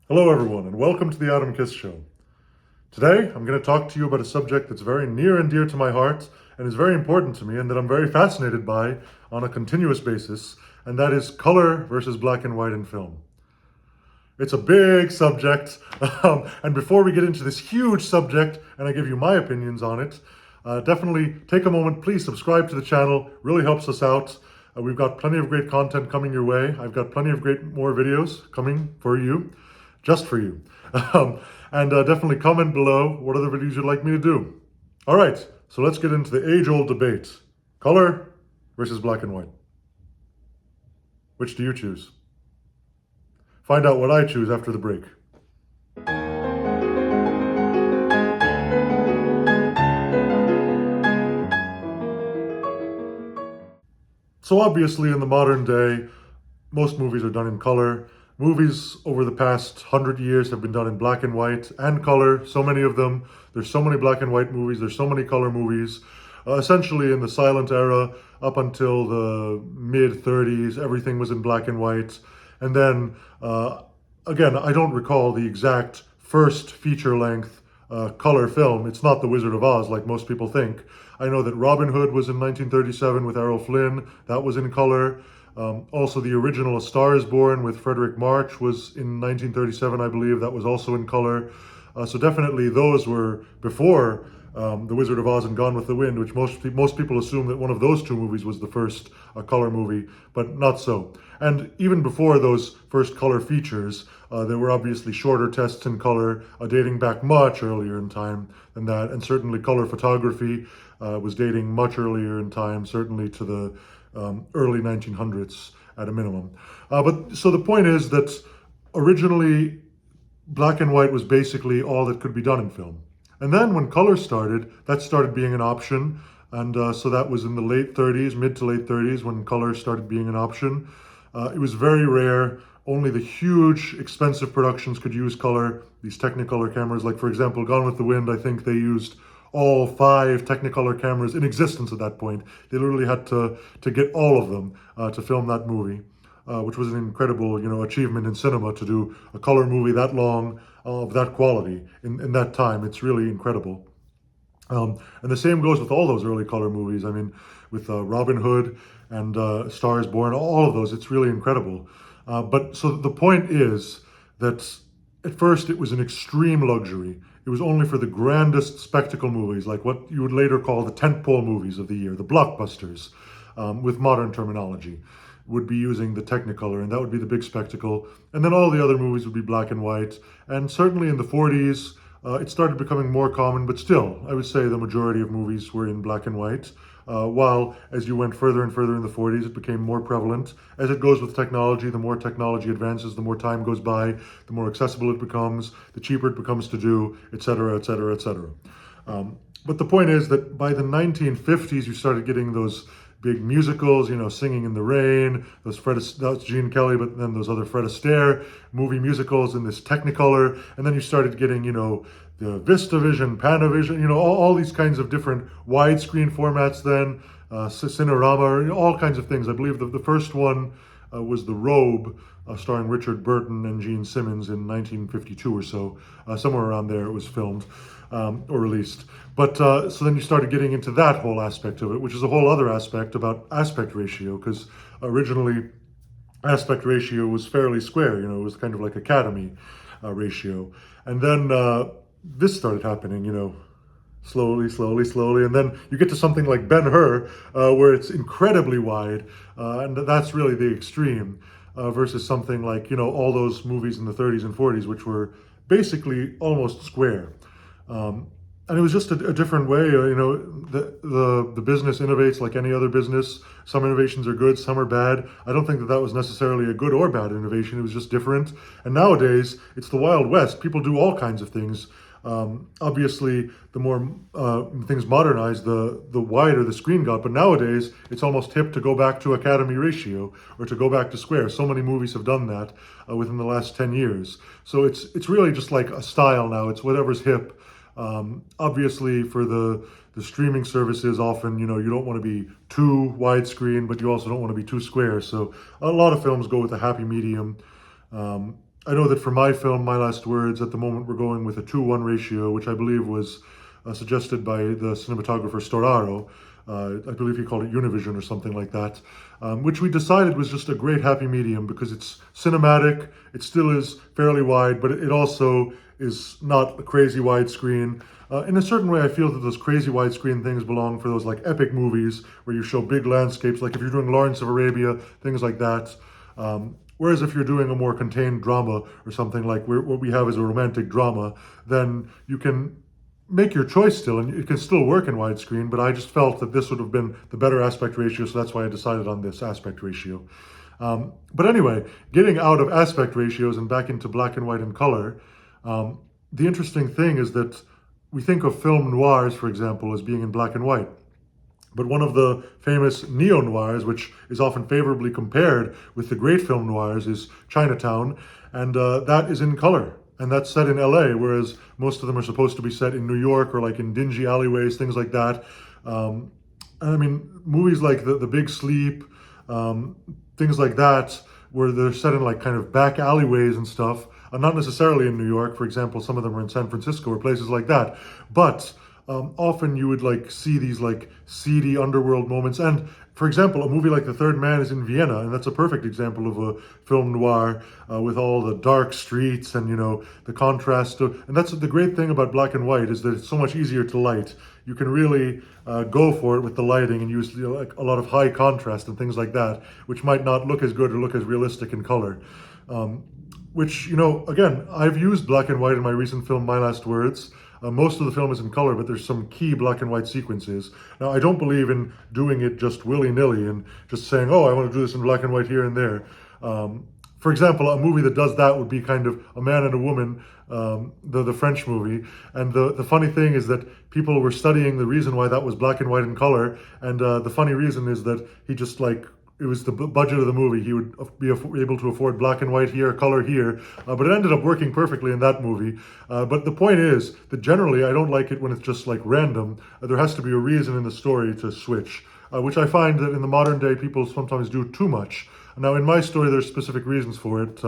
Hello, everyone, and welcome to the Adam Kiss Show. Today, I'm going to talk to you about a subject that's very near and dear to my heart and is very important to me and that I'm very fascinated by on a continuous basis, and that is color versus black and white in film. It's a big subject, and before we get into this huge subject and I give you my opinions on it, definitely take a moment, please subscribe to the channel, really helps us out. We've got plenty of great content coming your way. I've got plenty of great more videos coming for you, just for you. And definitely comment below what other videos you'd like me to do. All right, so let's get into the age-old debate. Color versus black and white. Which do you choose? Find out what I choose after the break. So obviously in the modern day, most movies are done in color. Movies over the past 100 years have been done in black and white and color, so many of them. There's so many black and white movies, there's so many color movies. Essentially in the silent era, up until the mid-30s, everything was in black and white. And then, again, I don't recall the exact first feature-length color film. It's not The Wizard of Oz like most people think. I know that Robin Hood was in 1937 with Errol Flynn. That was in color. Also, the original A Star is Born with Frederick March was in 1937, I believe. That was also in color. So definitely those were before The Wizard of Oz and Gone with the Wind, which most people assume that one of those two movies was the first color movie, but not so. And even before those first color features, there were obviously shorter tests in color, dating back much earlier in time than that, and certainly color photography was dating much earlier in time, certainly to the early 1900s at a minimum. But so the point is that originally black and white was basically all that could be done in film. And then when color started, that started being an option. And so that was in the late 30s, mid to late 30s, when color started being an option. It was very rare. Only the huge, expensive productions could use color, these Technicolor cameras. Like, for example, Gone with the Wind, I think they used all 5 Technicolor cameras in existence at that point. They literally had to get all of them to film that movie, which was an incredible, achievement in cinema to do a color movie that long, of that quality in that time. It's really incredible. And the same goes with all those early color movies. I mean, with Robin Hood and Star is Born, all of those, it's really incredible. But so the point is that at first it was an extreme luxury. It was only for the grandest spectacle movies, like what you would later call the tentpole movies of the year, the blockbusters, with modern terminology, would be using the Technicolor, and that would be the big spectacle. And then all the other movies would be black and white. And certainly in the 40s, it started becoming more common, but still, I would say the majority of movies were in black and white. While as you went further and further in the 40s, it became more prevalent. As it goes with technology, the more technology advances, the more time goes by, the more accessible it becomes, the cheaper it becomes to do, etc., etc., etc. But the point is that by the 1950s, you started getting those big musicals, Singing in the Rain, that's Gene Kelly, but then those other Fred Astaire movie musicals in this Technicolor, and then you started getting, the VistaVision, Panavision, all these kinds of different widescreen formats then, Cinerama, all kinds of things. I believe the first one was The Robe, starring Richard Burton and Gene Simmons in 1952 or so. Somewhere around there it was filmed or released. But so then you started getting into that whole aspect of it, which is a whole other aspect about aspect ratio, because originally aspect ratio was fairly square, it was kind of like Academy ratio. And then this started happening, slowly, slowly, slowly. And then you get to something like Ben-Hur, where it's incredibly wide, and that's really the extreme, versus something like, all those movies in the 30s and 40s, which were basically almost square. And it was just a different way, the business innovates like any other business. Some innovations are good, some are bad. I don't think that was necessarily a good or bad innovation. It was just different. And nowadays, it's the Wild West. People do all kinds of things. Obviously, the more things modernize, the wider the screen got. But nowadays, it's almost hip to go back to Academy ratio or to go back to square. So many movies have done that within the last 10 years. So it's really just like a style now. It's whatever's hip. Obviously, for the streaming services, often, you don't want to be too widescreen, but you also don't want to be too square. So a lot of films go with a happy medium. I know that for my film, My Last Words, at the moment we're going with a 2:1 ratio, which I believe was suggested by the cinematographer Storaro. I believe he called it Univision or something like that, which we decided was just a great happy medium because it's cinematic, it still is fairly wide, but it also is not a crazy widescreen. In a certain way, I feel that those crazy widescreen things belong for those like epic movies where you show big landscapes, like if you're doing Lawrence of Arabia, things like that. Whereas if you're doing a more contained drama or something like what we have is a romantic drama, then you can make your choice still, and it can still work in widescreen, but I just felt that this would have been the better aspect ratio, so that's why I decided on this aspect ratio. But anyway, getting out of aspect ratios and back into black and white and color, the interesting thing is that we think of film noirs, for example, as being in black and white. But one of the famous neo-noirs, which is often favorably compared with the great film noirs, is Chinatown, and that is in color. And that's set in LA, whereas most of them are supposed to be set in New York or like in dingy alleyways, things like that. And I mean, movies like The Big Sleep, things like that, where they're set in like kind of back alleyways and stuff, not necessarily in New York. For example, some of them are in San Francisco or places like that. But often you would like see these like seedy underworld moments. And for example, a movie like The Third Man is in Vienna, and that's a perfect example of a film noir with all the dark streets and, you know, the contrast. And that's the great thing about black and white, is that it's so much easier to light. You can really go for it with the lighting and use, you know, like a lot of high contrast and things like that, which might not look as good or look as realistic in color. Which, you know, again, I've used black and white in my recent film, My Last Words. Most of the film is in color, but there's some key black and white sequences. Now, I don't believe in doing it just willy-nilly and just saying, oh, I want to do this in black and white here and there. For example, a movie that does that would be kind of A Man and a Woman, the French movie. And the funny thing is that people were studying the reason why that was black and white in color. And the funny reason is that he just like, it was the budget of the movie. He would be able to afford black and white here, color here, but it ended up working perfectly in that movie. But the point is that generally I don't like it when it's just like random. There has to be a reason in the story to switch, which I find that in the modern day people sometimes do too much. Now, in my story, there's specific reasons for it,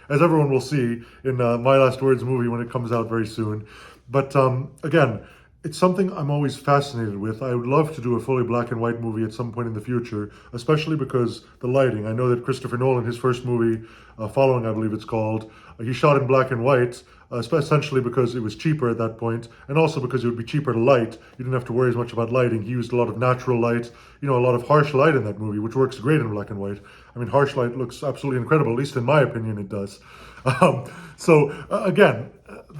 as everyone will see in My Last Words movie when it comes out very soon. But again, it's something I'm always fascinated with. I would love to do a fully black and white movie at some point in the future, especially because the lighting. I know that Christopher Nolan, his first movie, Following, I believe it's called, he shot in black and white, essentially because it was cheaper at that point, and also because it would be cheaper to light. You didn't have to worry as much about lighting. He used a lot of natural light, you know, a lot of harsh light in that movie, which works great in black and white. I mean, harsh light looks absolutely incredible, at least in my opinion it does. Again,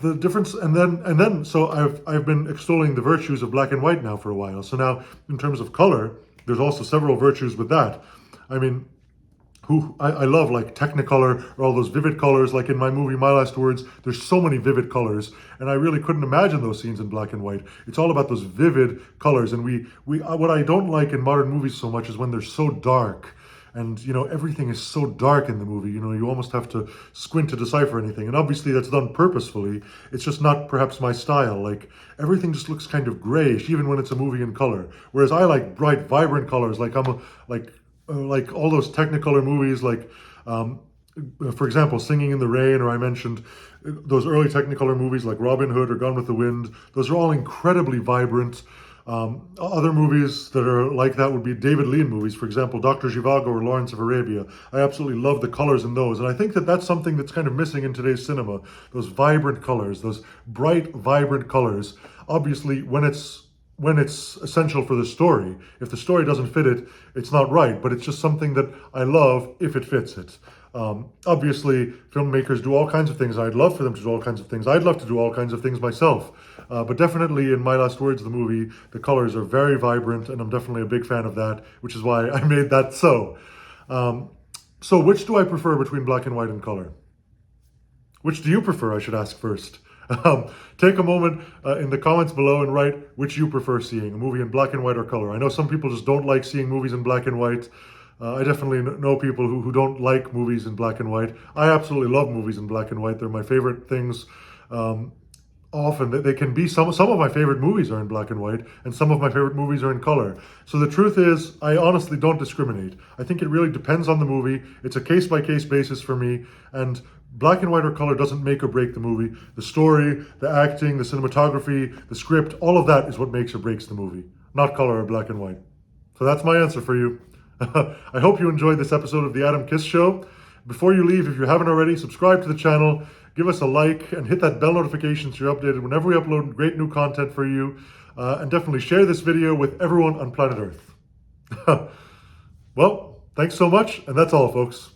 the difference, and then, so I've been extolling the virtues of black and white now for a while. So now, in terms of color, there's also several virtues with that. I mean, I love like Technicolor or all those vivid colors. Like in my movie My Last Words, there's so many vivid colors, and I really couldn't imagine those scenes in black and white. It's all about those vivid colors, and what I don't like in modern movies so much is when they're so dark. And, you know, everything is so dark in the movie, you know, you almost have to squint to decipher anything. And obviously that's done purposefully. It's just not perhaps my style. Like, everything just looks kind of grayish, even when it's a movie in color. Whereas I like bright, vibrant colors. Like like all those Technicolor movies, like, for example, Singing in the Rain, or I mentioned those early Technicolor movies like Robin Hood or Gone with the Wind. Those are all incredibly vibrant. Other movies that are like that would be David Lean movies, for example, Dr. Zhivago or Lawrence of Arabia. I absolutely love the colors in those, and I think that that's something that's kind of missing in today's cinema. Those vibrant colors, those bright, vibrant colors. Obviously, when it's essential for the story. If the story doesn't fit it, it's not right, but it's just something that I love if it fits it. Obviously, filmmakers do all kinds of things. I'd love for them to do all kinds of things. I'd love to do all kinds of things myself. But definitely in My Last Words, the movie, the colors are very vibrant, and I'm definitely a big fan of that, which is why I made that so. So which do I prefer between black and white and color? Which do you prefer, I should ask first. Take a moment in the comments below and write which you prefer seeing, a movie in black and white or color. I know some people just don't like seeing movies in black and white. I definitely know people who don't like movies in black and white. I absolutely love movies in black and white. They're my favorite things. Often they can be, some of my favorite movies are in black and white, and some of my favorite movies are in color. So the truth is, I honestly don't discriminate. I think it really depends on the movie. It's a case-by-case basis for me, and Black and white or color doesn't make or break the movie. The story, the acting, the cinematography, the script, all of that is what makes or breaks the movie, not color or black and white. So that's my answer for you. I hope you enjoyed this episode of The Adam Kiss Show. Before you leave, if you haven't already, subscribe to the channel, give us a like, and hit that bell notification so you're updated whenever we upload great new content for you. And definitely share this video with everyone on planet Earth. Well, thanks so much, and that's all, folks.